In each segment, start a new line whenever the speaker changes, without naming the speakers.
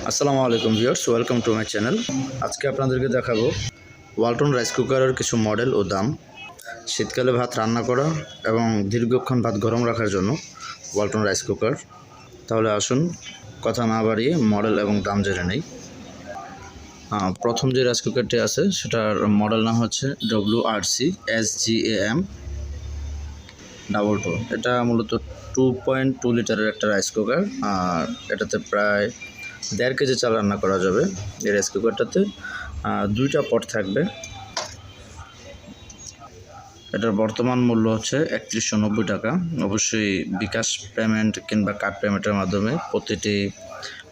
আসসালামু আলাইকুম viewers, welcome to my channel. আজকে আপনাদেরকে দেখাবো ওয়ালটন রাইস কুকারের কিছু মডেল ও দাম। শীতকালে ভাত রান্না করা এবং দীর্ঘক্ষণ ভাত গরম রাখার জন্য ওয়ালটন রাইস কুকার। তাহলে আসুন কথা না বাড়িয়ে মডেল এবং দাম জেনে নেই। প্রথম যে রাইস কুকারটি আছে সেটার মডেল নাম হচ্ছে WRC-SGAM 22। এটা মূলত 2.2 লিটারের একটা রাইস কুকার, আর এটাতে প্রায় 1.5 কেজি চাল রান্না করা যাবে। এই রাইস কুকারটাতে 2টা পট থাকবে। এটার বর্তমান মূল্য হচ্ছে 3190 টাকা। অবশ্যই বিকাশ পেমেন্ট কিংবা কার্ড পেমেন্টের মাধ্যমে প্রতিটি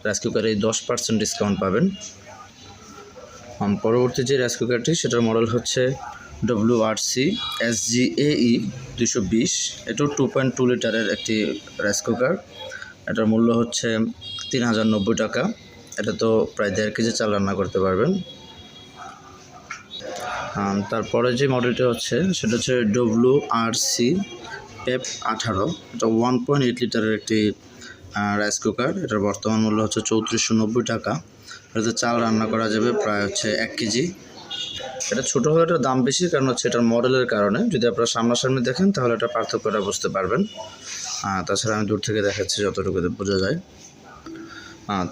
রাইস কুকারে 10% ডিসকাউন্ট পাবেন। পরবর্তী যে রাইস কুকারটি সেটার মডেল হচ্ছে WRC-SGAE 220। এটাও 2.2 লিটারের একটি রাইস কুকার। এটার মূল্য হচ্ছে 3090 টাকা। এটা তো প্রায় 1.5 কেজি চাল রান্না করতে পারবেন। তারপরে যে মডেলটি হচ্ছে সেটা হচ্ছে WRC-PEP18। এটা 1.8 লিটারের একটি রাইস কুকার। এটার বর্তমান মূল্য হচ্ছে 3490 টাকা। এটাতে চাল রান্না করা যাবে প্রায় হচ্ছে 1 কেজি। এটা ছোটো হয়ে এটার দাম বেশি, কারণ হচ্ছে এটার মডেলের কারণে। যদি আপনারা সামনাসামনি দেখেন তাহলে এটা পার্থক্যটা বুঝতে পারবেন। তাছাড়া আমি দূর থেকে দেখাচ্ছি যতটুকু বোঝা যায়।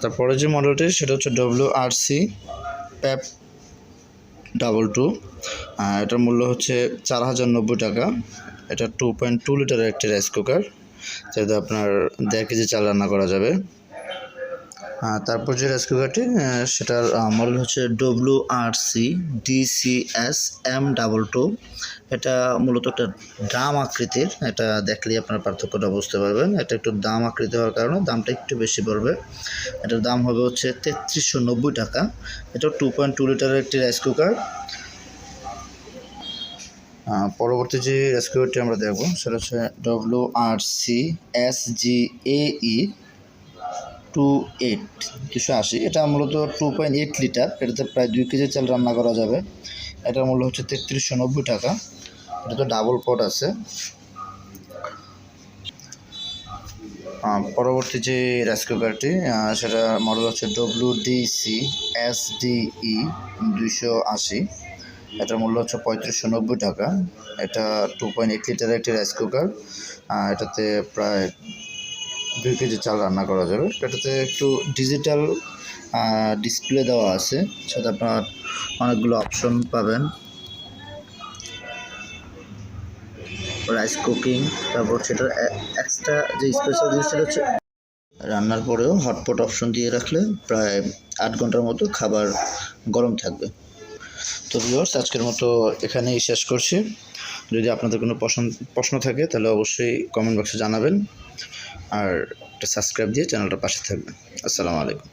তারপরে যে মডেলটি সেটা হচ্ছে WRC-PEP22। এটার মূল্য হচ্ছে 4090 টাকা। এটা 2.2 লিটারের একটি রাইস কুকার, যাতে আপনার 1.5 কেজি চাল রান্না করা যাবে। তারপর যে রাইস কুকারটি সেটার মডেল হচ্ছে WRC-DCS-M22। এটা মূলত একটা ড্রাম আকৃতির। এটা দেখলেই আপনার পার্থক্যটা বুঝতে পারবেন। এটা একটু দাম আকৃতি হওয়ার কারণে দামটা একটু বেশি পড়বে। এটার দাম হবে হচ্ছে 3390 টাকা। এটা 2.2 লিটারের একটি রাইস কুকার। পরবর্তী যে রাইস কুকারটি আমরা দেখব সেটা হচ্ছে WRC-SGAE 280। এটা মূলত 2.8 লিটার। এটাতে প্রায় 2 কেজি চাল রান্না করা যাবে। এটার মূল্য হচ্ছে 3390 টাকা। এটা তো ডাবল পট আছে। পরবর্তী যে রাইস কুকারটি সেটা মডেল হচ্ছে WDC-SDE 280। এটার মূল্য হচ্ছে 3590 টাকা। এটা 2.8 লিটারের একটি রাইস কুকার। এটাতে প্রায় 2 কেজি চাল রান্না করা যাবে। এটাতে একটু ডিজিটাল ডিসপ্লে দেওয়া আছে, সাথে আপনার অনেকগুলো অপশন পাবেন। রাইস কুকিং, তারপর সেটার এক্সট্রা যে স্পেশাল জিনিসটা হচ্ছে রান্নার পরেও হটপট অপশন দিয়ে রাখলে প্রায় 8 ঘন্টার মতো খাবার গরম থাকবে। তো ভিউয়ার্স, আজকের মতো এখানেই শেষ করছি। যদি আপনাদের কোনো প্রশ্ন থাকে তাহলে অবশ্যই কমেন্ট বক্সে জানাবেন, আর একটা সাবস্ক্রাইব দিয়ে চ্যানেলটার পাশে থাকবেন। আসসালামু আলাইকুম।